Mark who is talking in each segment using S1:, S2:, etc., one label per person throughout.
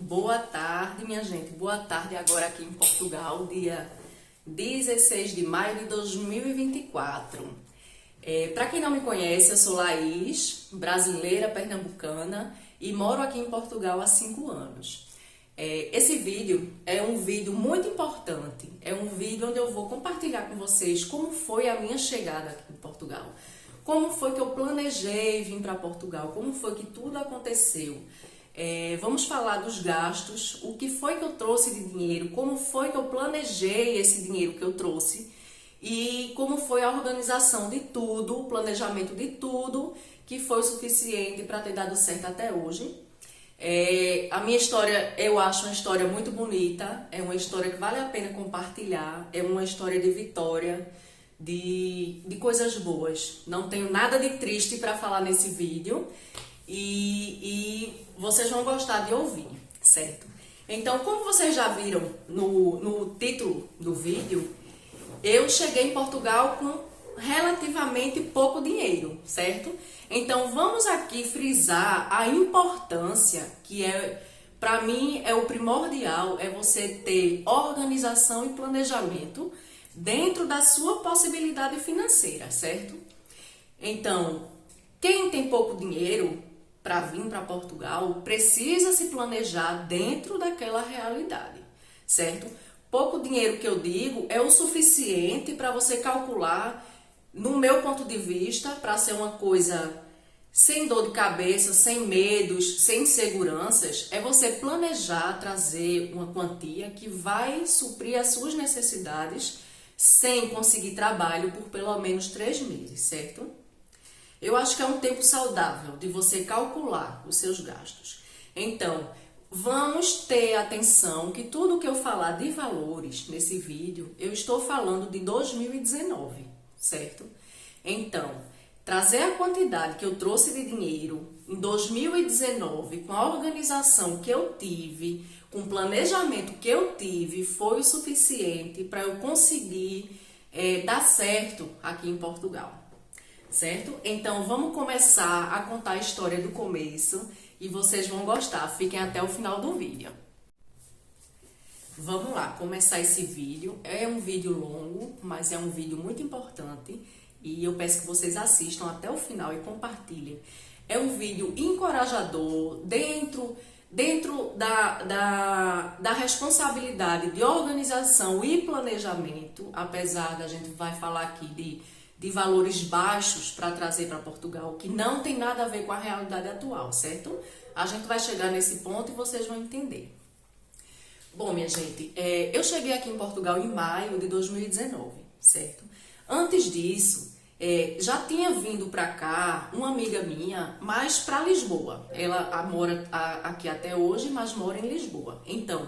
S1: Boa tarde, minha gente. Boa tarde agora aqui em Portugal, dia 16 de maio de 2024. Para quem não me conhece, eu sou Laís, brasileira pernambucana e moro aqui em Portugal há 5 anos. Esse vídeo é um vídeo muito importante, é um vídeo onde eu vou compartilhar com vocês como foi a minha chegada aqui em Portugal, como foi que eu planejei vir para Portugal, como foi que tudo aconteceu. Vamos falar dos gastos, o que foi que eu trouxe de dinheiro, como foi que eu planejei esse dinheiro que eu trouxe e como foi a organização de tudo, o planejamento de tudo que foi o suficiente para ter dado certo até hoje. A minha história, eu acho uma história muito bonita, é uma história que vale a pena compartilhar, é uma história de vitória, de coisas boas. Não tenho nada de triste para falar nesse vídeo e vocês vão gostar de ouvir, certo? Então, como vocês já viram no título do vídeo, eu cheguei em Portugal com relativamente pouco dinheiro, certo? Então vamos aqui frisar a importância que para mim é o primordial, é você ter organização e planejamento dentro da sua possibilidade financeira, certo? Então, quem tem pouco dinheiro para vir para Portugal precisa se planejar dentro daquela realidade, certo? Pouco dinheiro que eu digo é o suficiente para você calcular, no meu ponto de vista, para ser uma coisa sem dor de cabeça, sem medos, sem inseguranças, é você planejar trazer uma quantia que vai suprir as suas necessidades sem conseguir trabalho por pelo menos 3 meses, certo? Eu acho que é um tempo saudável de você calcular os seus gastos. Então, vamos ter atenção que tudo que eu falar de valores nesse vídeo, eu estou falando de 2019, certo? Então, trazer a quantidade que eu trouxe de dinheiro em 2019, com a organização que eu tive, com o planejamento que eu tive, foi o suficiente para eu conseguir dar certo aqui em Portugal, certo? Então, vamos começar a contar a história do começo e vocês vão gostar. Fiquem até o final do vídeo. Vamos lá, começar esse vídeo. É um vídeo longo, mas é um vídeo muito importante e eu peço que vocês assistam até o final e compartilhem. É um vídeo encorajador dentro da responsabilidade de organização e planejamento, apesar da gente vai falar aqui de valores baixos para trazer para Portugal, que não tem nada a ver com a realidade atual, certo? A gente vai chegar nesse ponto e vocês vão entender. Bom, minha gente, eu cheguei aqui em Portugal em maio de 2019, certo? Antes disso, já tinha vindo para cá uma amiga minha, mas para Lisboa. Ela mora aqui até hoje, mas mora em Lisboa. Então,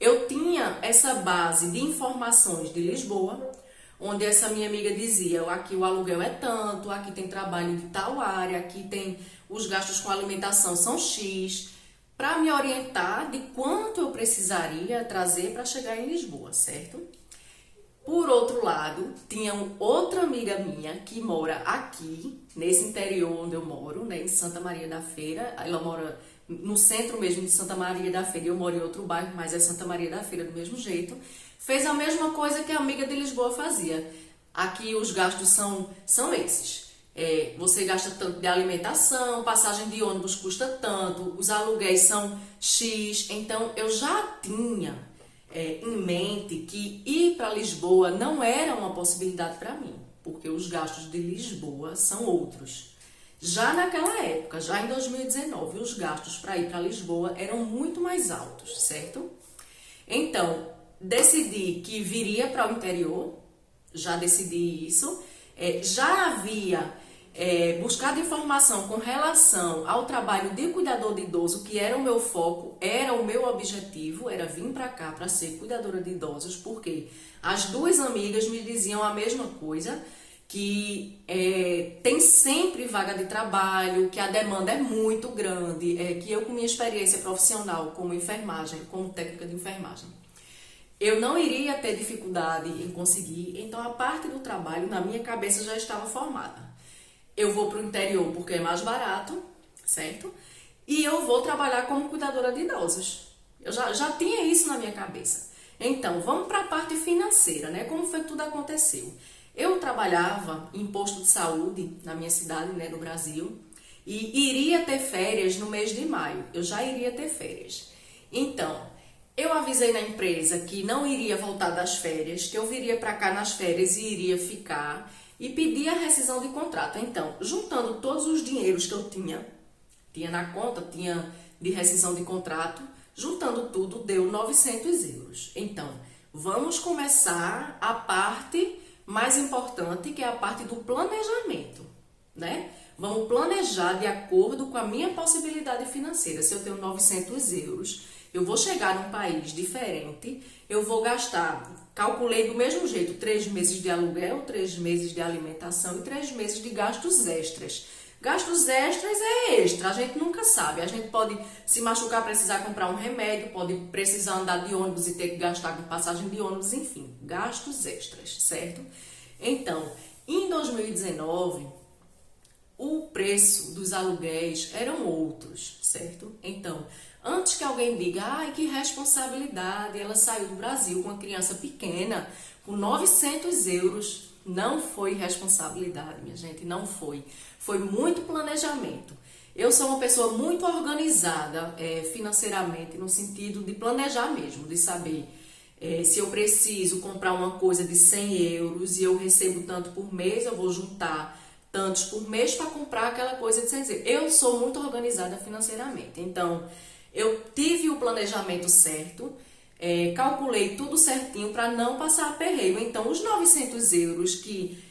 S1: eu tinha essa base de informações de Lisboa, onde essa minha amiga dizia, aqui o aluguel é tanto, aqui tem trabalho de tal área, aqui tem os gastos com alimentação são X, para me orientar de quanto eu precisaria trazer para chegar em Lisboa, certo? Por outro lado, tinha outra amiga minha que mora aqui, nesse interior onde eu moro, né, em Santa Maria da Feira. Ela mora no centro mesmo de Santa Maria da Feira, eu moro em outro bairro, mas é Santa Maria da Feira do mesmo jeito. Fez a mesma coisa que a amiga de Lisboa fazia. Aqui os gastos são esses. Você gasta tanto de alimentação, passagem de ônibus custa tanto, os aluguéis são X. Então eu já tinha em mente que ir para Lisboa não era uma possibilidade para mim, porque os gastos de Lisboa são outros. Já naquela época, já em 2019, os gastos para ir para Lisboa eram muito mais altos, certo? Então, decidi que viria para o interior, já decidi isso, já havia buscado informação com relação ao trabalho de cuidador de idoso, que era o meu foco, era o meu objetivo, era vir para cá para ser cuidadora de idosos, porque as duas amigas me diziam a mesma coisa, que tem sempre vaga de trabalho, que a demanda é muito grande, que eu com minha experiência profissional como enfermagem, como técnica de enfermagem, eu não iria ter dificuldade em conseguir, então a parte do trabalho na minha cabeça já estava formada. Eu vou para o interior porque é mais barato, certo? E eu vou trabalhar como cuidadora de idosos. Eu já tinha isso na minha cabeça. Então, vamos para a parte financeira, né? Como foi que tudo aconteceu? Eu trabalhava em posto de saúde na minha cidade, né, no Brasil, e iria ter férias no mês de maio. Eu já iria ter férias. Então, eu avisei na empresa que não iria voltar das férias, que eu viria para cá nas férias e iria ficar, e pedi a rescisão de contrato. Então, juntando todos os dinheiros que eu tinha na conta, tinha de rescisão de contrato, juntando tudo deu 900 euros. Então, vamos começar a parte mais importante, que é a parte do planejamento, né? Vamos planejar de acordo com a minha possibilidade financeira. Se eu tenho 900 euros, eu vou chegar num país diferente, eu vou gastar, calculei do mesmo jeito, 3 meses de aluguel, 3 meses de alimentação e 3 meses de gastos extras. Gastos extras é extra, a gente nunca sabe. A gente pode se machucar, precisar comprar um remédio, pode precisar andar de ônibus e ter que gastar com passagem de ônibus, enfim, gastos extras, certo? Então, em 2019, o preço dos aluguéis eram outros, certo? Então, antes que alguém diga, ai, que responsabilidade, ela saiu do Brasil com uma criança pequena, com 900 euros, não foi responsabilidade, minha gente, não foi. Foi muito planejamento. Eu sou uma pessoa muito organizada financeiramente, no sentido de planejar mesmo, de saber se eu preciso comprar uma coisa de 100 euros e eu recebo tanto por mês, eu vou juntar tantos por mês para comprar aquela coisa de 100 euros. Eu sou muito organizada financeiramente, então eu tive o planejamento certo, calculei tudo certinho para não passar aperreio. Então, os 900 euros, que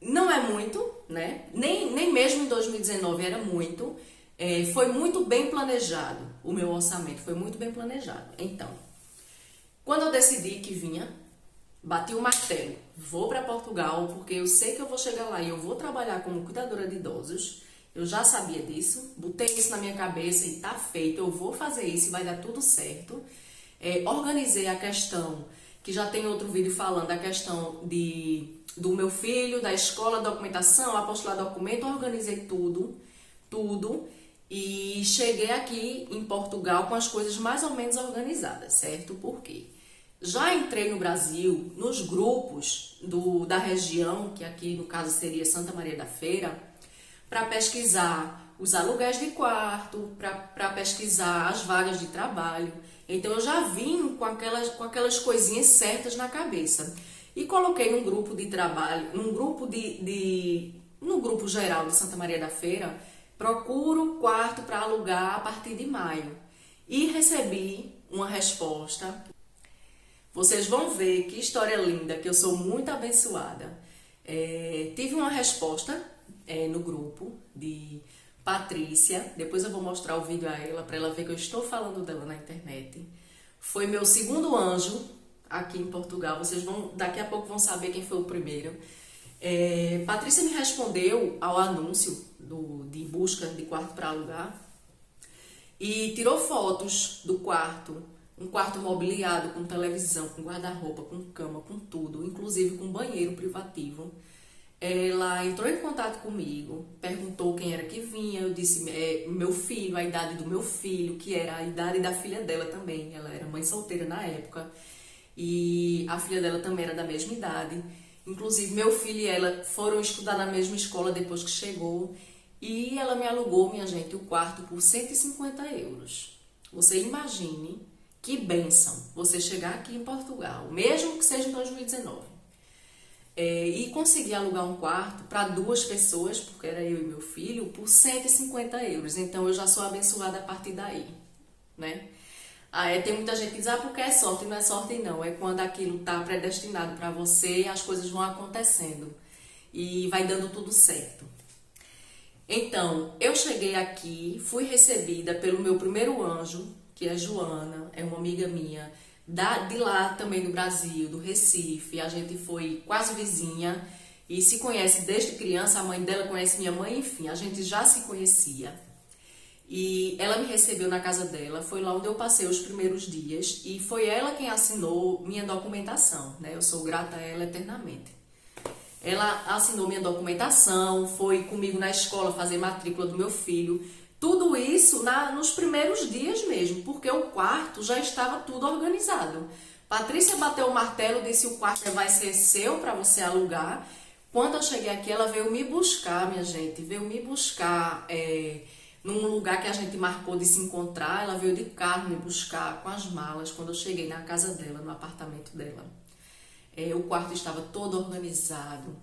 S1: não é muito, né? Nem mesmo em 2019 era muito, foi muito bem planejado. O meu orçamento foi muito bem planejado. Então, quando eu decidi que vinha, bati o martelo, vou para Portugal, porque eu sei que eu vou chegar lá e eu vou trabalhar como cuidadora de idosos. Eu já sabia disso, botei isso na minha cabeça e tá feito, eu vou fazer isso e vai dar tudo certo. Organizei a questão, que já tem outro vídeo falando, a questão do meu filho, da escola, documentação, apostilar documento, organizei tudo, e cheguei aqui em Portugal com as coisas mais ou menos organizadas, certo? Por quê? Já entrei no Brasil, nos grupos da região, que aqui no caso seria Santa Maria da Feira, para pesquisar os aluguéis de quarto, para pesquisar as vagas de trabalho. Então eu já vim com aquelas coisinhas certas na cabeça. E coloquei num grupo de trabalho, no grupo geral de Santa Maria da Feira, procuro quarto para alugar a partir de maio. E recebi uma resposta. Vocês vão ver que história linda, que eu sou muito abençoada. Tive uma resposta no grupo de Patrícia, depois eu vou mostrar o vídeo a ela, para ela ver que eu estou falando dela na internet. Foi meu segundo anjo aqui em Portugal, vocês daqui a pouco vão saber quem foi o primeiro. Patrícia me respondeu ao anúncio de busca de quarto para alugar e tirou fotos do quarto, um quarto mobiliado com televisão, com guarda-roupa, com cama, com tudo, inclusive com banheiro privativo. Ela entrou em contato comigo, perguntou quem era que vinha, eu disse meu filho, a idade do meu filho, que era a idade da filha dela também, ela era mãe solteira na época, e a filha dela também era da mesma idade. Inclusive, meu filho e ela foram estudar na mesma escola depois que chegou, e ela me alugou, minha gente, o quarto por 150 euros. Você imagine que bênção você chegar aqui em Portugal, mesmo que seja em 2019. E consegui alugar um quarto para 2 pessoas, porque era eu e meu filho, por 150 euros. Então, eu já sou abençoada a partir daí, né? Tem muita gente que diz, porque é sorte. Não é sorte, não. É quando aquilo está predestinado para você, as coisas vão acontecendo e vai dando tudo certo. Então, eu cheguei aqui, fui recebida pelo meu primeiro anjo, que é Joana, é uma amiga minha, de lá também do Brasil, do Recife. A gente foi quase vizinha e se conhece desde criança. A mãe dela conhece minha mãe, enfim, a gente já se conhecia. E ela me recebeu na casa dela, foi lá onde eu passei os primeiros dias e foi ela quem assinou minha documentação, né? Eu sou grata a ela eternamente. Ela assinou minha documentação, foi comigo na escola fazer matrícula do meu filho, Tudo isso nos primeiros dias mesmo, porque o quarto já estava tudo organizado. Patrícia bateu o martelo, disse: o quarto vai ser seu para você alugar. Quando eu cheguei aqui, ela veio me buscar, minha gente, veio me buscar num lugar que a gente marcou de se encontrar. Ela veio de carro me buscar com as malas quando eu cheguei na casa dela, no apartamento dela. O quarto estava todo organizado,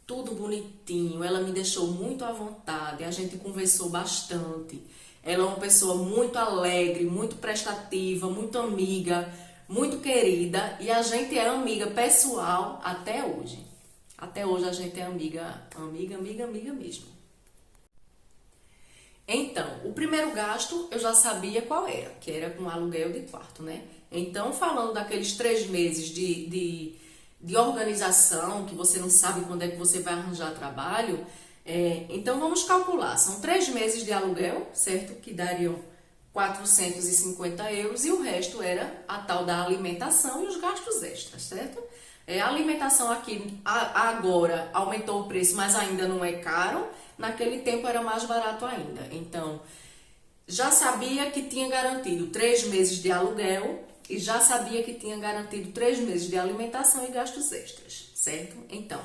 S1: tudo bonitinho. Ela me deixou muito à vontade, a gente conversou bastante. Ela é uma pessoa muito alegre, muito prestativa, muito amiga, muito querida, e a gente é amiga pessoal até hoje. Até hoje a gente é amiga mesmo. Então, o primeiro gasto eu já sabia qual era, que era com aluguel de quarto, né? Então, falando daqueles 3 meses de organização, que você não sabe quando é que você vai arranjar trabalho, então vamos calcular. São 3 meses de aluguel, certo? Que dariam 450 euros, e o resto era a tal da alimentação e os gastos extras, certo? A alimentação aqui agora aumentou o preço, mas ainda não é caro. Naquele tempo era mais barato ainda. Então, já sabia que tinha garantido 3 meses de aluguel e já sabia que tinha garantido 3 meses de alimentação e gastos extras, certo? Então,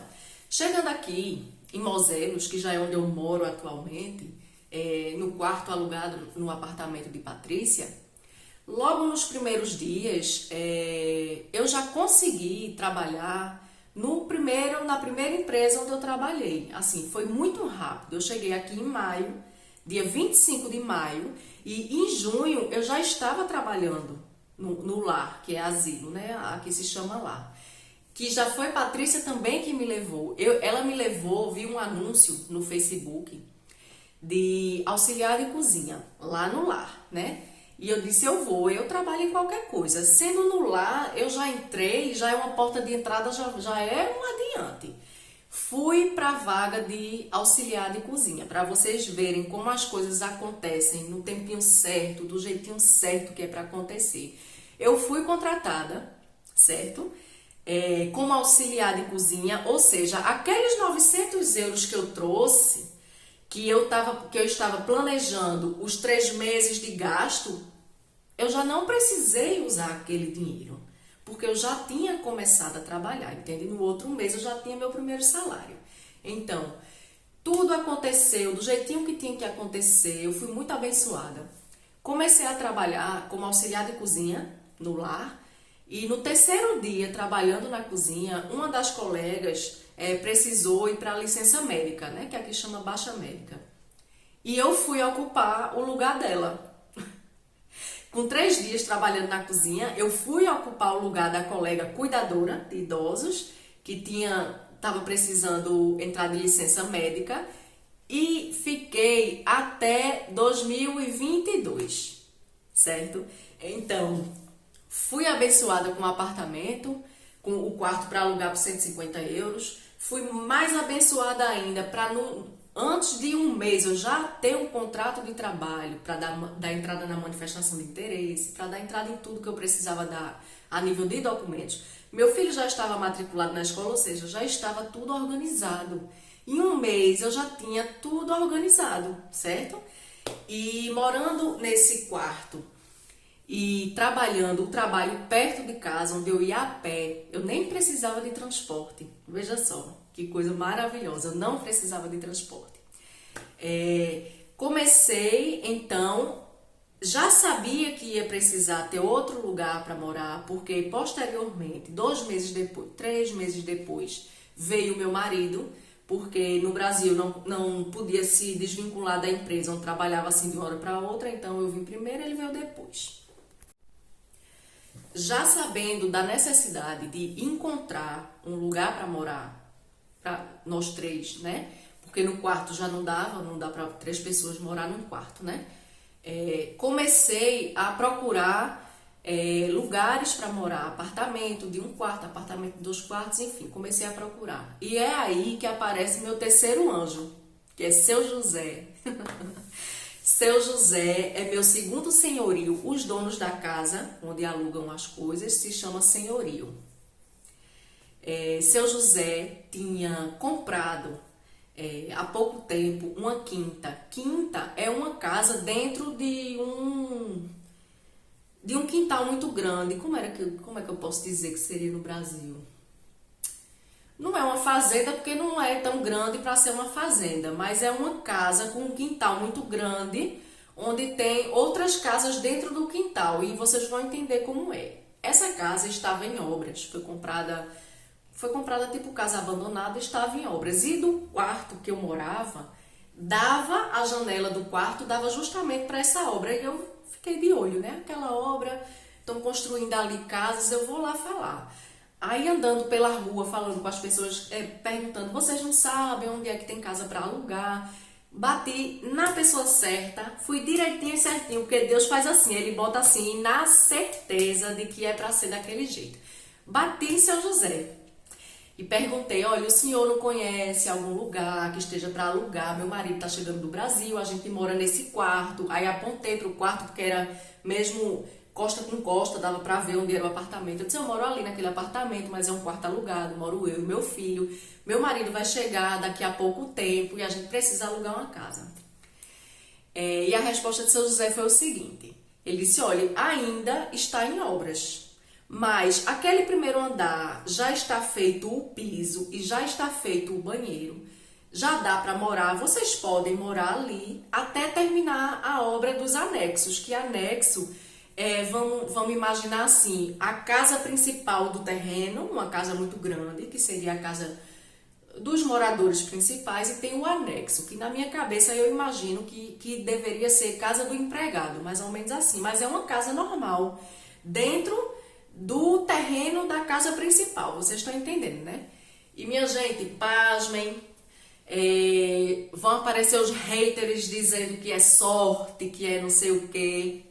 S1: chegando aqui em Moselos, que já é onde eu moro atualmente, no quarto alugado no apartamento de Patrícia, logo nos primeiros dias, eu já consegui trabalhar na primeira empresa onde eu trabalhei. Assim, foi muito rápido. Eu cheguei aqui em maio, dia 25 de maio, e em junho eu já estava trabalhando no lar, que é asilo, né? Aqui se chama lar. Que já foi Patrícia também que me levou. Ela me levou, vi um anúncio no Facebook de auxiliar de cozinha, lá no lar, né? E eu disse: eu trabalho em qualquer coisa. Sendo no lar, eu já entrei, já é uma porta de entrada, já é um adiante. Fui para a vaga de auxiliar de cozinha, para vocês verem como as coisas acontecem no tempinho certo, do jeitinho certo que é para acontecer. Eu fui contratada, certo? Como auxiliar de cozinha, ou seja, aqueles 900 euros que eu trouxe, que eu estava planejando os 3 meses de gasto, eu já não precisei usar aquele dinheiro, porque eu já tinha começado a trabalhar, entende? No outro mês eu já tinha meu primeiro salário. Então, tudo aconteceu do jeitinho que tinha que acontecer, eu fui muito abençoada. Comecei a trabalhar como auxiliar de cozinha no lar, e no 3º dia, trabalhando na cozinha, uma das colegas precisou ir para a licença médica, né? Que aqui chama baixa médica. E eu fui ocupar o lugar dela. Com 3 dias trabalhando na cozinha, eu fui ocupar o lugar da colega cuidadora de idosos, que estava precisando entrar de licença médica, e fiquei até 2022, certo? Então, fui abençoada com um apartamento, com o quarto para alugar por 150 euros, fui mais abençoada ainda para antes de um mês eu já ter um contrato de trabalho para dar entrada na manifestação de interesse, para dar entrada em tudo que eu precisava dar a nível de documentos. Meu filho já estava matriculado na escola, ou seja, já estava tudo organizado. Em um mês eu já tinha tudo organizado, certo? E morando nesse quarto e trabalhando o trabalho perto de casa, onde eu ia a pé, eu nem precisava de transporte. Veja só, que coisa maravilhosa, eu não precisava de transporte. Comecei, então, já sabia que ia precisar ter outro lugar para morar, porque posteriormente, 2 meses depois, 3 meses depois, veio meu marido, porque no Brasil não podia se desvincular da empresa onde trabalhava assim de uma hora para outra, então eu vim primeiro, ele veio depois. Já sabendo da necessidade de encontrar um lugar para morar, para nós 3, né? Porque no quarto já não dá para 3 pessoas morar num quarto, né? Comecei a procurar lugares para morar, apartamento de 1 quarto, apartamento de 2 quartos, enfim, comecei a procurar. E é aí que aparece meu terceiro anjo, que é Seu José. Seu José é meu segundo senhorio. Os donos da casa, onde alugam as coisas, se chama senhorio. Seu José tinha comprado há pouco tempo uma quinta. Quinta é uma casa dentro de um quintal muito grande. Como é que eu posso dizer que seria no Brasil? Não é uma fazenda porque não é tão grande para ser uma fazenda, mas é uma casa com um quintal muito grande, onde tem outras casas dentro do quintal e vocês vão entender como é. Essa casa estava em obras, foi comprada tipo casa abandonada, estava em obras. E do quarto que eu morava, a janela do quarto dava justamente para essa obra. E eu fiquei de olho, né? Aquela obra, estão construindo ali casas, eu vou lá falar. Aí andando pela rua, falando com as pessoas, perguntando, vocês não sabem onde é que tem casa para alugar? Bati na pessoa certa, fui direitinho e certinho, porque Deus faz assim, Ele bota assim, na certeza de que é para ser daquele jeito. Bati em São José e perguntei, olha, o senhor não conhece algum lugar que esteja para alugar? Meu marido está chegando do Brasil, a gente mora nesse quarto. Aí apontei para o quarto, porque era mesmo costa com costa, dava para ver onde era o apartamento. Eu disse, eu moro ali naquele apartamento, mas é um quarto alugado, moro eu e meu filho. Meu marido vai chegar daqui a pouco tempo e a gente precisa alugar uma casa. E a resposta de São José foi o seguinte, ele disse, olha, ainda está em obras, mas aquele primeiro andar já está feito o piso e já está feito o banheiro, já dá para morar, vocês podem morar ali até terminar a obra dos anexos, que anexo vamos imaginar assim, a casa principal do terreno, uma casa muito grande, que seria a casa dos moradores principais, e tem o anexo, que na minha cabeça eu imagino que deveria ser casa do empregado, mais ou menos assim, mas é uma casa normal, dentro do terreno da casa principal, vocês estão entendendo, né? E minha gente, pasmem, vão aparecer os haters dizendo que é sorte, que é não sei o quê.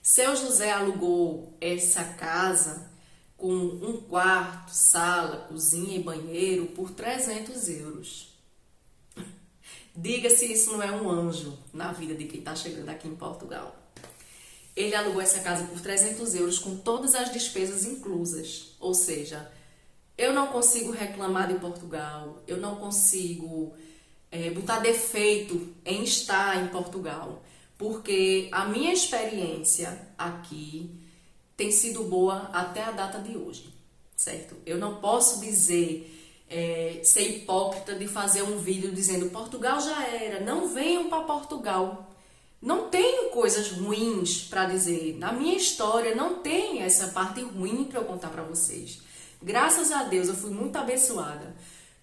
S1: Seu José alugou essa casa com um quarto, sala, cozinha e banheiro por 300 euros. Diga se isso não é um anjo na vida de quem está chegando aqui em Portugal. Ele alugou essa casa por 300 euros com todas as despesas inclusas. Ou seja, eu não consigo reclamar de Portugal, eu não consigo botar defeito em estar em Portugal. Porque a minha experiência aqui tem sido boa até a data de hoje, certo? Eu não posso dizer, ser hipócrita de fazer um vídeo dizendo Portugal já era, não venham para Portugal. Não tenho coisas ruins para dizer, na minha história não tem essa parte ruim para eu contar para vocês. Graças a Deus eu fui muito abençoada.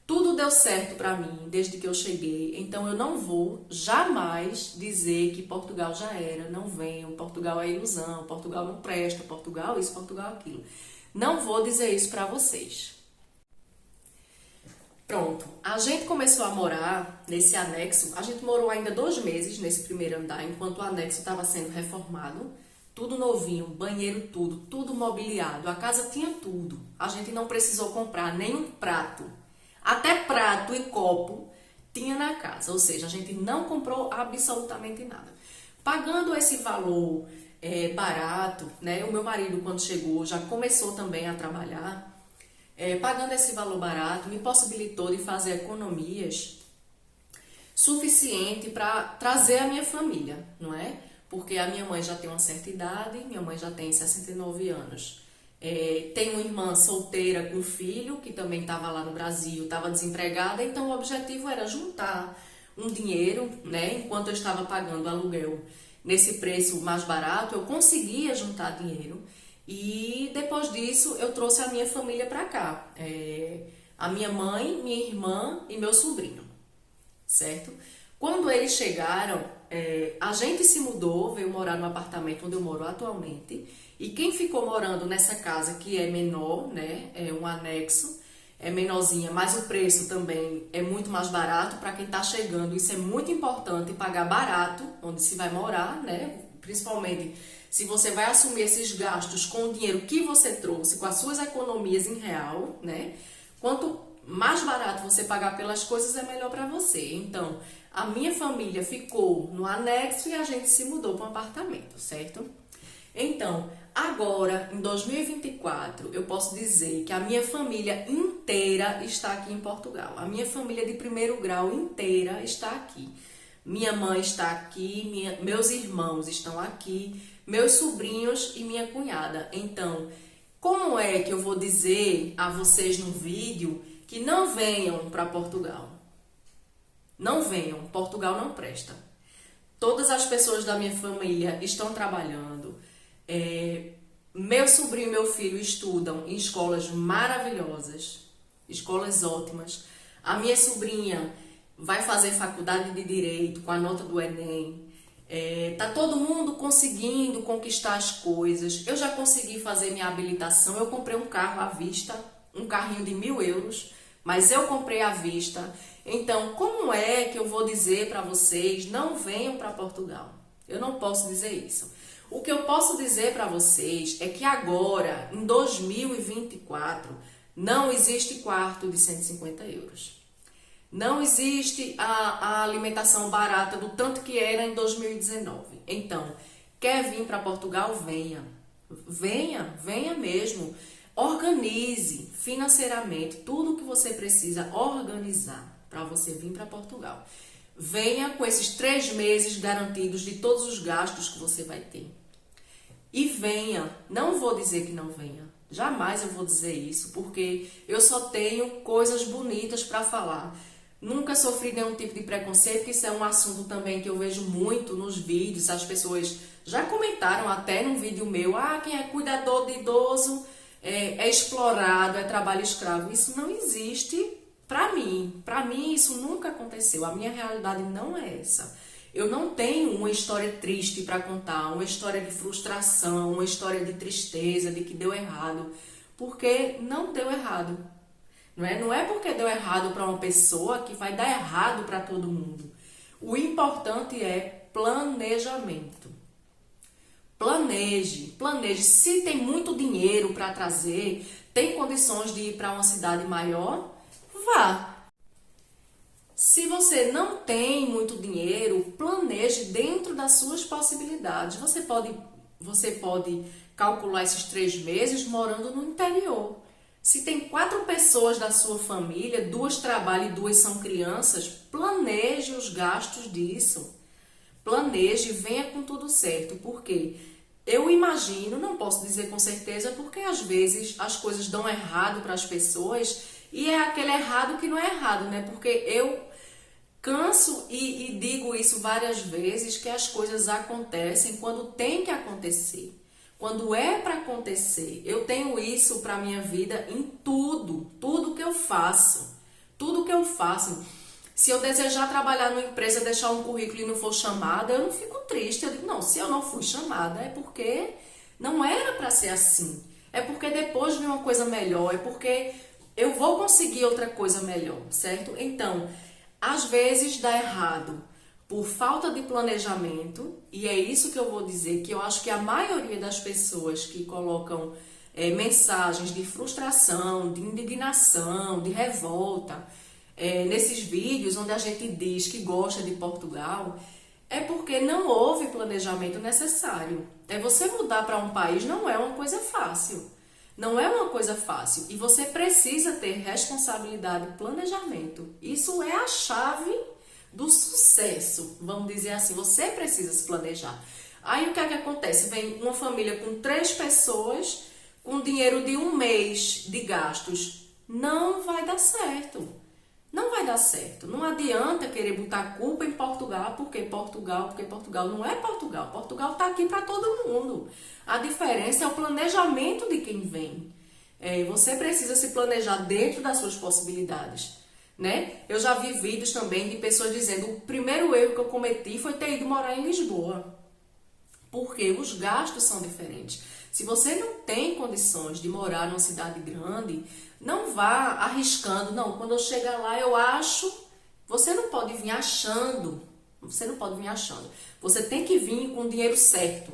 S1: Tudo deu certo para mim desde que eu cheguei, então eu não vou jamais dizer que Portugal já era, não venham, Portugal é ilusão, Portugal não presta, Portugal isso, Portugal aquilo. Não vou dizer isso para vocês. Pronto, a gente começou a morar nesse anexo, a gente morou ainda 2 meses nesse primeiro andar, enquanto o anexo estava sendo reformado, tudo novinho, banheiro tudo mobiliado, a casa tinha tudo, a gente não precisou comprar nenhum prato. Até prato e copo tinha na casa, ou seja, a gente não comprou absolutamente nada. Pagando esse valor barato, né? O meu marido, quando chegou, já começou também a trabalhar. Pagando esse valor barato, me possibilitou de fazer economias suficiente para trazer a minha família, não é? Porque a minha mãe já tem uma certa idade, minha mãe já tem 69 anos. Tem uma irmã solteira com filho, que também estava lá no Brasil, estava desempregada, então o objetivo era juntar um dinheiro, né? Enquanto eu estava pagando aluguel nesse preço mais barato, eu conseguia juntar dinheiro e depois disso eu trouxe a minha família para cá. A minha mãe, minha irmã e meu sobrinho, certo? Quando eles chegaram, a gente se mudou, veio morar no apartamento onde eu moro atualmente. E quem ficou morando nessa casa, que é menor, né, é um anexo, é menorzinha, mas o preço também é muito mais barato para quem está chegando. Isso é muito importante, pagar barato onde se vai morar, né, principalmente se você vai assumir esses gastos com o dinheiro que você trouxe, com as suas economias em real, né, quanto mais barato você pagar pelas coisas é melhor para você. Então, a minha família ficou no anexo e a gente se mudou para um apartamento, certo? Então, agora, em 2024, eu posso dizer que a minha família inteira inteira está aqui em Portugal. A minha família de primeiro grau inteira está aqui. Minha mãe está aqui, meus irmãos estão aqui, meus sobrinhos e minha cunhada. Então, como é que eu vou dizer a vocês no vídeo que não venham para Portugal? Não venham, Portugal não presta. Todas as pessoas da minha família estão trabalhando. Meu sobrinho e meu filho estudam em escolas maravilhosas, escolas ótimas. A minha sobrinha vai fazer faculdade de Direito com a nota do Enem. Tá todo mundo conseguindo conquistar as coisas. Eu já consegui fazer minha habilitação. Eu comprei um carro à vista, um carrinho de 1.000 euros, mas eu comprei à vista. Então, como é que eu vou dizer para vocês não venham para Portugal? Eu não posso dizer isso. O que eu posso dizer para vocês é que agora, em 2024, não existe quarto de 150 euros. Não existe a alimentação barata do tanto que era em 2019. Então, quer vir para Portugal? Venha. Venha mesmo. Organize financeiramente tudo o que você precisa organizar para você vir para Portugal. Venha com esses 3 meses garantidos de todos os gastos que você vai ter. E venha. Não vou dizer que não venha. Jamais eu vou dizer isso, porque eu só tenho coisas bonitas para falar. Nunca sofri nenhum tipo de preconceito, que isso é um assunto também que eu vejo muito nos vídeos. As pessoas já comentaram até num vídeo meu, quem é cuidador de idoso é explorado, é trabalho escravo. Isso não existe para mim. Para mim isso nunca aconteceu. A minha realidade não é essa. Eu não tenho uma história triste para contar, uma história de frustração, uma história de tristeza, de que deu errado, porque não deu errado. Não é porque deu errado para uma pessoa que vai dar errado para todo mundo. O importante é planejamento. Planeje. Se tem muito dinheiro para trazer, tem condições de ir para uma cidade maior, vá. Se você não tem muito dinheiro, planeje dentro das suas possibilidades. Você pode calcular esses 3 meses morando no interior. Se tem 4 pessoas da sua família, 2 trabalham e 2 são crianças, planeje os gastos disso. Planeje, venha com tudo certo. Por quê? Eu imagino, não posso dizer com certeza, porque às vezes as coisas dão errado para as pessoas e é aquele errado que não é errado, né? Porque eu canso e digo isso várias vezes, que as coisas acontecem quando tem que acontecer. Quando é para acontecer. Eu tenho isso para minha vida em tudo que eu faço. Tudo que eu faço. Se eu desejar trabalhar numa empresa, deixar um currículo e não for chamada, eu não fico triste. Eu digo, não, se eu não fui chamada, é porque não era para ser assim. É porque depois vem uma coisa melhor, é porque eu vou conseguir outra coisa melhor, certo? Então, às vezes dá errado por falta de planejamento, e é isso que eu vou dizer, que eu acho que a maioria das pessoas que colocam mensagens de frustração, de indignação, de revolta, nesses vídeos onde a gente diz que gosta de Portugal, é porque não houve planejamento necessário. Você mudar para um país não é uma coisa fácil. Não é uma coisa fácil. E você precisa ter responsabilidade e planejamento. Isso é a chave do sucesso, vamos dizer assim. Você precisa se planejar. Aí o que é que acontece? Vem uma família com 3 pessoas, com dinheiro de 1 mês de gastos. Não vai dar certo. Não vai dar certo. Não adianta querer botar culpa em Portugal, porque Portugal não é Portugal. Portugal está aqui para todo mundo. A diferença é o planejamento de quem vem. Você precisa se planejar dentro das suas possibilidades, né? Eu já vi vídeos também de pessoas dizendo: o primeiro erro que eu cometi foi ter ido morar em Lisboa. Porque os gastos são diferentes. Se você não tem condições de morar numa cidade grande, não vá arriscando. Não, quando eu chegar lá eu acho. Você não pode vir achando. Você tem que vir com o dinheiro certo.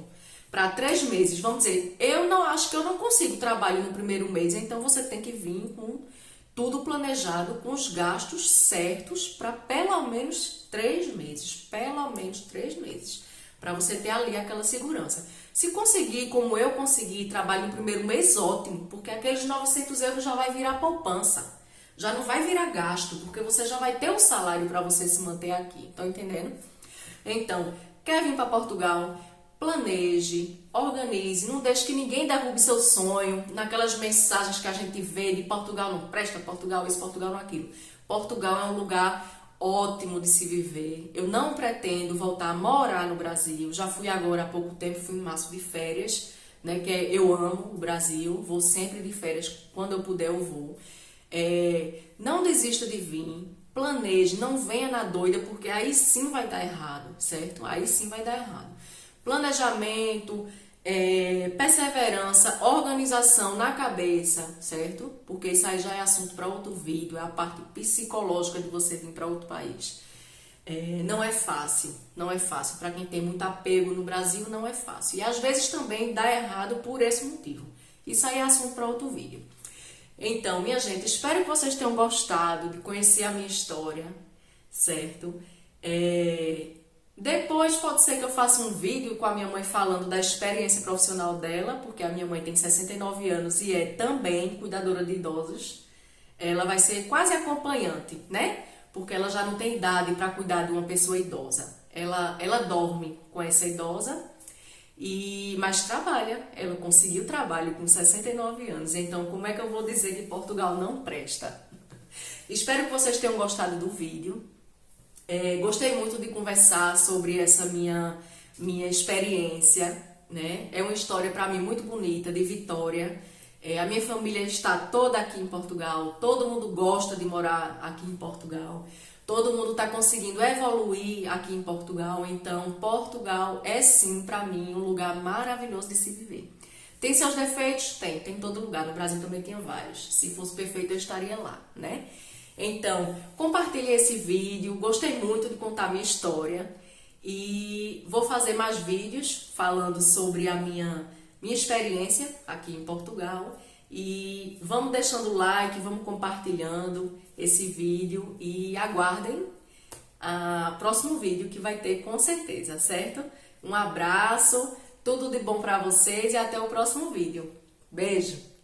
S1: Para 3 meses, vamos dizer, eu não acho que eu não consigo trabalho no primeiro mês, então você tem que vir com tudo planejado, com os gastos certos para pelo menos 3 meses. Pelo menos 3 meses. Para você ter ali aquela segurança. Se conseguir, como eu consegui, trabalho no primeiro mês, ótimo, porque aqueles 900 euros já vai virar poupança. Já não vai virar gasto, porque você já vai ter um salário para você se manter aqui. Estão entendendo? Então, quer vir para Portugal? Planeje, organize, não deixe que ninguém derrube seu sonho naquelas mensagens que a gente vê de Portugal não presta, Portugal isso, Portugal não aquilo. Portugal é um lugar ótimo de se viver. Eu não pretendo voltar a morar no Brasil. Já fui agora há pouco tempo, fui em março de férias, né? Eu amo o Brasil, vou sempre de férias, quando eu puder eu vou. Não desista de vir, planeje, não venha na doida, porque aí sim vai dar errado, certo? Aí sim vai dar errado. Planejamento, perseverança, organização na cabeça, certo? Porque isso aí já é assunto para outro vídeo, é a parte psicológica de você vir para outro país. Não é fácil, não é fácil. Para quem tem muito apego no Brasil, não é fácil. E às vezes também dá errado por esse motivo. Isso aí é assunto para outro vídeo. Então, minha gente, espero que vocês tenham gostado de conhecer a minha história, certo? Depois pode ser que eu faça um vídeo com a minha mãe falando da experiência profissional dela, porque a minha mãe tem 69 anos e é também cuidadora de idosos. Ela vai ser quase acompanhante, né? Porque ela já não tem idade para cuidar de uma pessoa idosa. Ela dorme com essa idosa, mas trabalha. Ela conseguiu trabalho com 69 anos. Então, como é que eu vou dizer que Portugal não presta? Espero que vocês tenham gostado do vídeo. Gostei muito de conversar sobre essa minha experiência, né? É uma história para mim muito bonita, de vitória. A minha família está toda aqui em Portugal, todo mundo gosta de morar aqui em Portugal, todo mundo está conseguindo evoluir aqui em Portugal, então Portugal é sim para mim um lugar maravilhoso de se viver. Tem seus defeitos? Tem em todo lugar, no Brasil também tinha vários, se fosse perfeito eu estaria lá, né? Então, compartilhe esse vídeo, gostei muito de contar a minha história e vou fazer mais vídeos falando sobre a minha experiência aqui em Portugal. E vamos deixando o like, vamos compartilhando esse vídeo e aguardem o próximo vídeo que vai ter com certeza, certo? Um abraço, tudo de bom para vocês e até o próximo vídeo. Beijo!